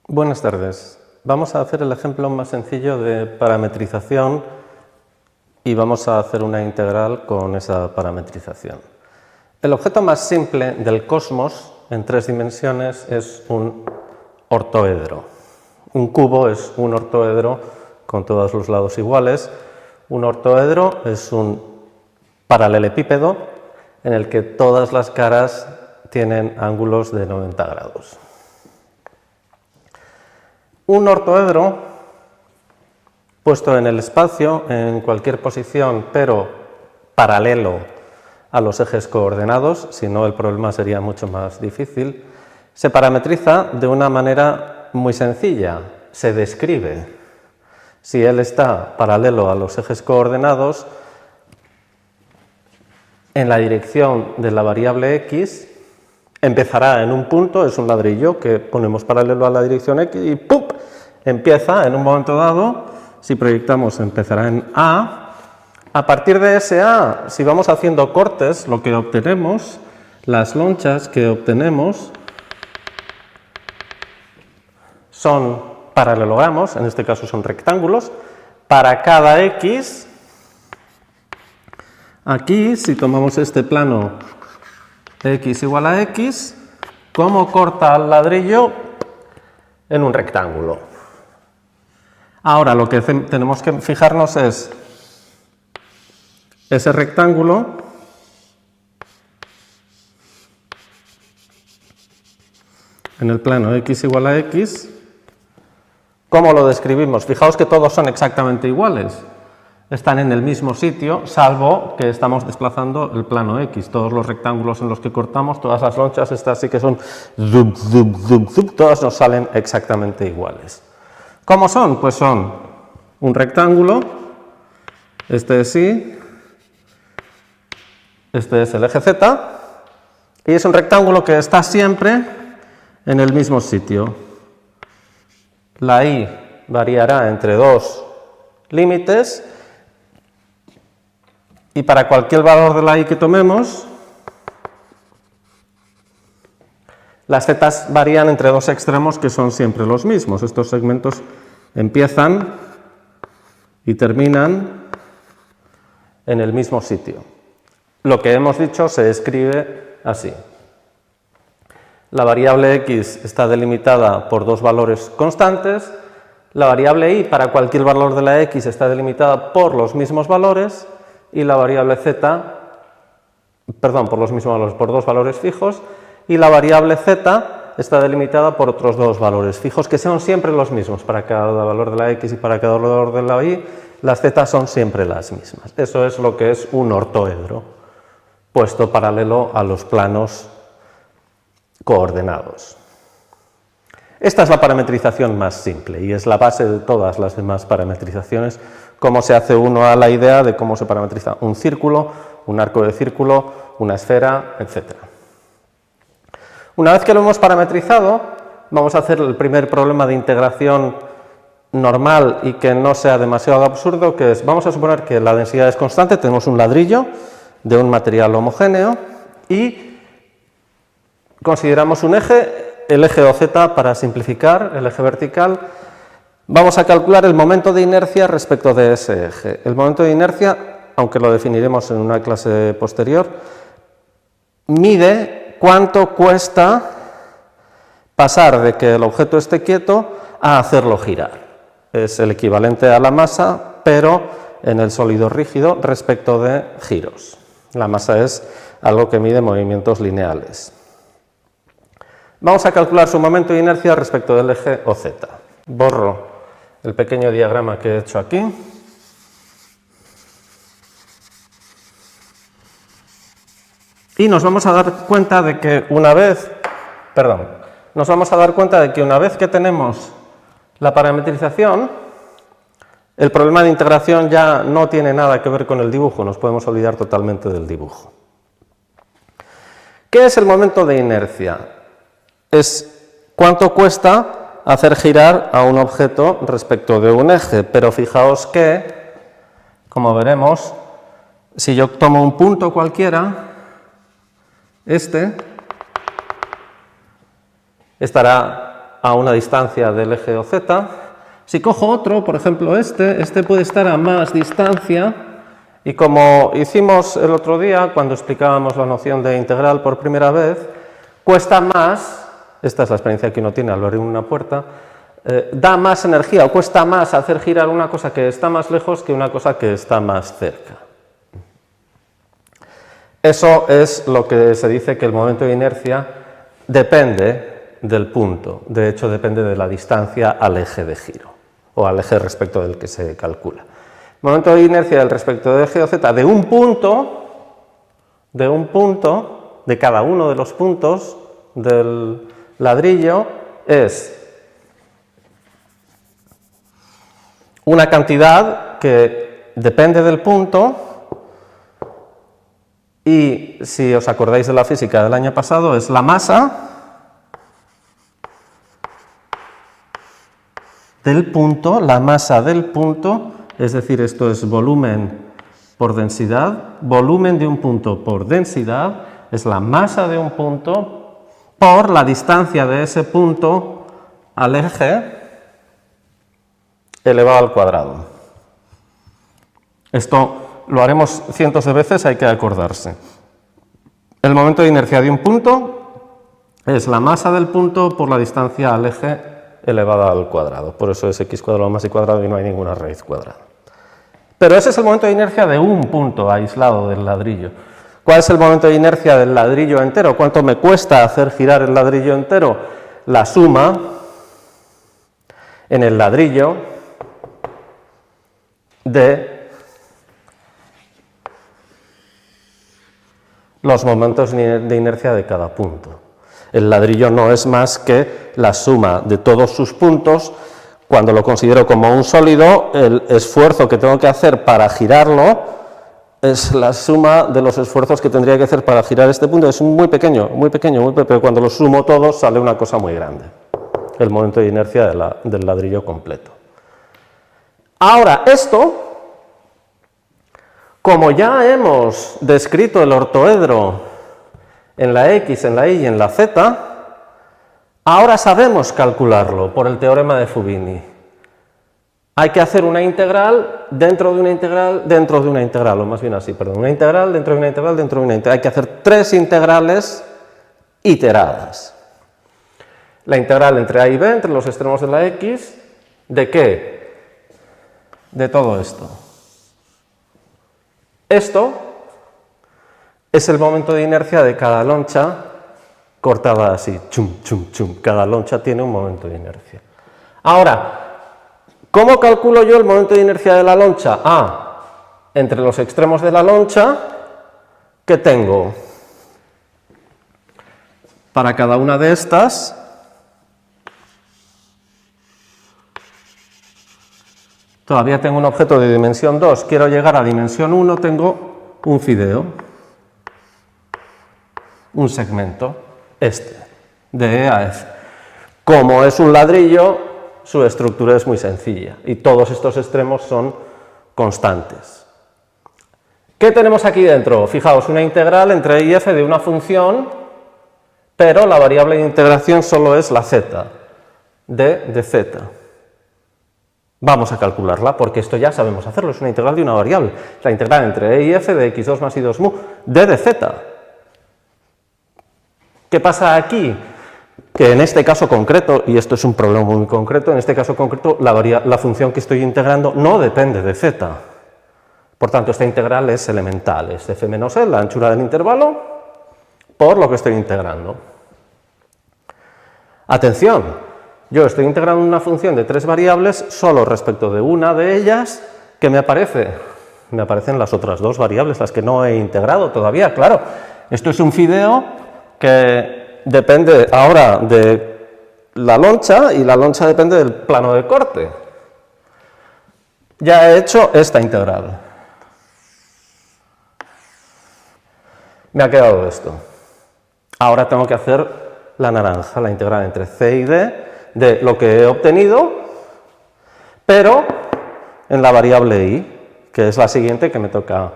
Buenas tardes. Vamos a hacer el ejemplo más sencillo de parametrización y vamos a hacer una integral con esa parametrización. El objeto más simple del cosmos en 3 dimensiones es un ortoedro. Un cubo es un ortoedro con todos los lados iguales. Un ortoedro es un paralelepípedo en el que todas las caras tienen ángulos de 90 grados. Un ortoedro puesto en el espacio, en cualquier posición, pero paralelo a los ejes coordenados, si no el problema sería mucho más difícil, se parametriza de una manera muy sencilla, se describe. Si él está paralelo a los ejes coordenados, en la dirección de la variable x, empezará en un punto, es un ladrillo que ponemos paralelo a la dirección x y ¡pum!, empieza en un momento dado, si proyectamos empezará en A. A partir de ese A, si vamos haciendo cortes, lo que obtenemos, las lonchas que obtenemos son paralelogramos, en este caso son rectángulos, para cada x. Aquí, si tomamos este plano x igual a x, ¿cómo corta el ladrillo? En un rectángulo. Ahora lo que tenemos que fijarnos es ese rectángulo en el plano x igual a x. ¿Cómo lo describimos? Fijaos que todos son exactamente iguales. Están en el mismo sitio, salvo que estamos desplazando el plano x. Todos los rectángulos en los que cortamos, todas las lonchas, estas sí que son zoom, zoom, zoom, zoom, todas nos salen exactamente iguales. ¿Cómo son? Pues son un rectángulo, este es Y, este es el eje Z, y es un rectángulo que está siempre en el mismo sitio. La Y variará entre dos límites, y para cualquier valor de la Y que tomemos, las zetas varían entre dos extremos que son siempre los mismos. Estos segmentos empiezan y terminan en el mismo sitio. Lo que hemos dicho se escribe así. La variable x está delimitada por dos valores constantes. La variable y para cualquier valor de la x está delimitada por los mismos valores. Y la variable z, por los mismos valores, por dos valores fijos. Y la variable z está delimitada por otros dos valores fijos que son siempre los mismos para cada valor de la x y para cada valor de la y. Las z son siempre las mismas. Eso es lo que es un ortoedro puesto paralelo a los planos coordenados. Esta es la parametrización más simple y es la base de todas las demás parametrizaciones. Cómo se hace uno a la idea de cómo se parametriza un círculo, un arco de círculo, una esfera, etc. Una vez que lo hemos parametrizado, vamos a hacer el primer problema de integración normal y que no sea demasiado absurdo, que es, vamos a suponer que la densidad es constante, tenemos un ladrillo de un material homogéneo y consideramos un eje, el eje OZ para simplificar, el eje vertical. Vamos a calcular el momento de inercia respecto de ese eje. El momento de inercia, aunque lo definiremos en una clase posterior, mide cuánto cuesta pasar de que el objeto esté quieto a hacerlo girar. Es el equivalente a la masa, pero en el sólido rígido respecto de giros. La masa es algo que mide movimientos lineales. Vamos a calcular su momento de inercia respecto del eje OZ. Borro el pequeño diagrama que he hecho aquí. Y nos vamos a dar cuenta de que una vez que tenemos la parametrización, el problema de integración ya no tiene nada que ver con el dibujo, nos podemos olvidar totalmente del dibujo. ¿Qué es el momento de inercia? Es cuánto cuesta hacer girar a un objeto respecto de un eje, pero fijaos que, como veremos, si yo tomo un punto cualquiera, este estará a una distancia del eje OZ. Si cojo otro, por ejemplo este puede estar a más distancia, y como hicimos el otro día cuando explicábamos la noción de integral por primera vez, cuesta más, esta es la experiencia que uno tiene al abrir una puerta, da más energía o cuesta más hacer girar una cosa que está más lejos que una cosa que está más cerca. Eso es lo que se dice que el momento de inercia depende del punto, de hecho depende de la distancia al eje de giro o al eje respecto del que se calcula. El momento de inercia del respecto del eje OZ de un punto, de cada uno de los puntos del ladrillo es una cantidad que depende del punto y, si os acordáis de la física del año pasado, es la masa del punto, la masa del punto, es decir, esto es volumen por densidad, volumen de un punto por densidad, es la masa de un punto por la distancia de ese punto al eje elevado al cuadrado. Esto lo haremos cientos de veces, hay que acordarse. El momento de inercia de un punto es la masa del punto por la distancia al eje elevada al cuadrado. Por eso es x cuadrado más y cuadrado y no hay ninguna raíz cuadrada. Pero ese es el momento de inercia de un punto aislado del ladrillo. ¿Cuál es el momento de inercia del ladrillo entero? ¿Cuánto me cuesta hacer girar el ladrillo entero? La suma en el ladrillo de los momentos de inercia de cada punto. El ladrillo no es más que la suma de todos sus puntos. Cuando lo considero como un sólido, el esfuerzo que tengo que hacer para girarlo es la suma de los esfuerzos que tendría que hacer para girar este punto. Es muy pequeño, pero cuando lo sumo todos sale una cosa muy grande. El momento de inercia del ladrillo completo. Ahora, esto, como ya hemos descrito el ortoedro en la X, en la Y y en la Z, ahora sabemos calcularlo por el teorema de Fubini. Hay que hacer una integral dentro de una integral dentro de una integral, o más bien así, perdón, una integral dentro de una integral dentro de una integral. Hay que hacer 3 integrales iteradas. La integral entre A y B, entre los extremos de la X, ¿de qué? De todo esto. Esto es el momento de inercia de cada loncha cortada así, chum, chum, chum. Cada loncha tiene un momento de inercia. Ahora, ¿cómo calculo yo el momento de inercia de la loncha? Entre los extremos de la loncha, ¿qué tengo? Para cada una de estas, todavía tengo un objeto de dimensión 2, quiero llegar a dimensión 1, tengo un fideo, un segmento, de E a F. Como es un ladrillo, su estructura es muy sencilla y todos estos extremos son constantes. ¿Qué tenemos aquí dentro? Fijaos, una integral entre I y F de una función, pero la variable de integración solo es la z, d de z. Vamos a calcularla, porque esto ya sabemos hacerlo, es una integral de una variable. La integral entre E y F de x2 más y2 mu, d de z. ¿Qué pasa aquí? Que en este caso concreto, y esto es un problema muy concreto, en este caso concreto la función que estoy integrando no depende de z. Por tanto, esta integral es elemental, es f menos l, la anchura del intervalo, por lo que estoy integrando. Atención, yo estoy integrando una función de 3 variables solo respecto de una de ellas que me aparece. Me aparecen las otras 2 variables, las que no he integrado todavía, claro. Esto es un fideo que depende ahora de la loncha y la loncha depende del plano de corte. Ya he hecho esta integral. Me ha quedado esto. Ahora tengo que hacer la naranja, la integral entre c y d de lo que he obtenido, pero en la variable y, que es la siguiente que me toca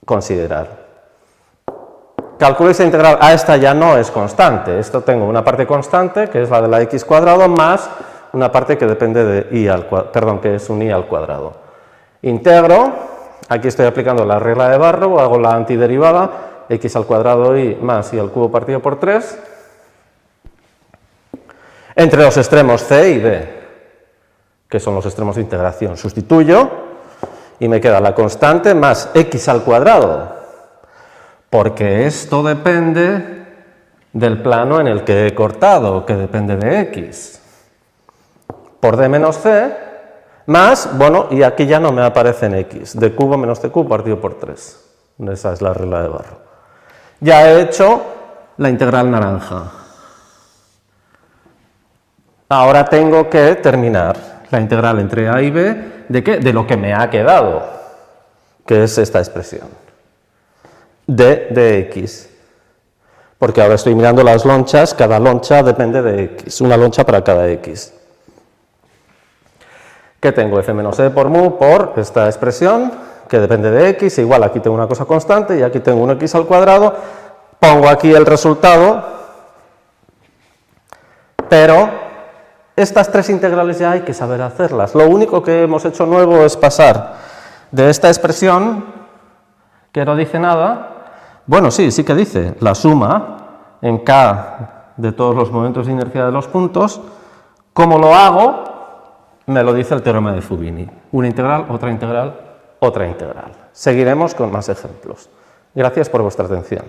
considerar. calculo esta integral, esta ya no es constante, esto tengo una parte constante, que es la de la x cuadrado, más una parte que depende de i al cuadrado, perdón, que es un i al cuadrado. Integro, aquí estoy aplicando la regla de Barrow, hago la antiderivada, x al cuadrado i más i al cubo partido por 3, entre los extremos c y d, que son los extremos de integración. Sustituyo y me queda la constante más x al cuadrado, porque esto depende del plano en el que he cortado, que depende de x, por d menos c, más, bueno, y aquí ya no me aparece en x, d cubo menos c cubo partido por 3. Esa es la regla de Barrow. Ya he hecho la integral naranja. Ahora tengo que terminar la integral entre a y b, ¿de qué? De lo que me ha quedado, que es esta expresión, d de x. Porque ahora estoy mirando las lonchas, cada loncha depende de x, una loncha para cada x. ¿Qué tengo? F menos e por mu por esta expresión, que depende de x, igual aquí tengo una cosa constante y aquí tengo un x al cuadrado, pongo aquí el resultado, pero estas tres integrales ya hay que saber hacerlas. Lo único que hemos hecho nuevo es pasar de esta expresión, que no dice nada, bueno, sí que dice, la suma en k de todos los momentos de inercia de los puntos. ¿Cómo lo hago? Me lo dice el teorema de Fubini. Una integral, otra integral, otra integral. Seguiremos con más ejemplos. Gracias por vuestra atención.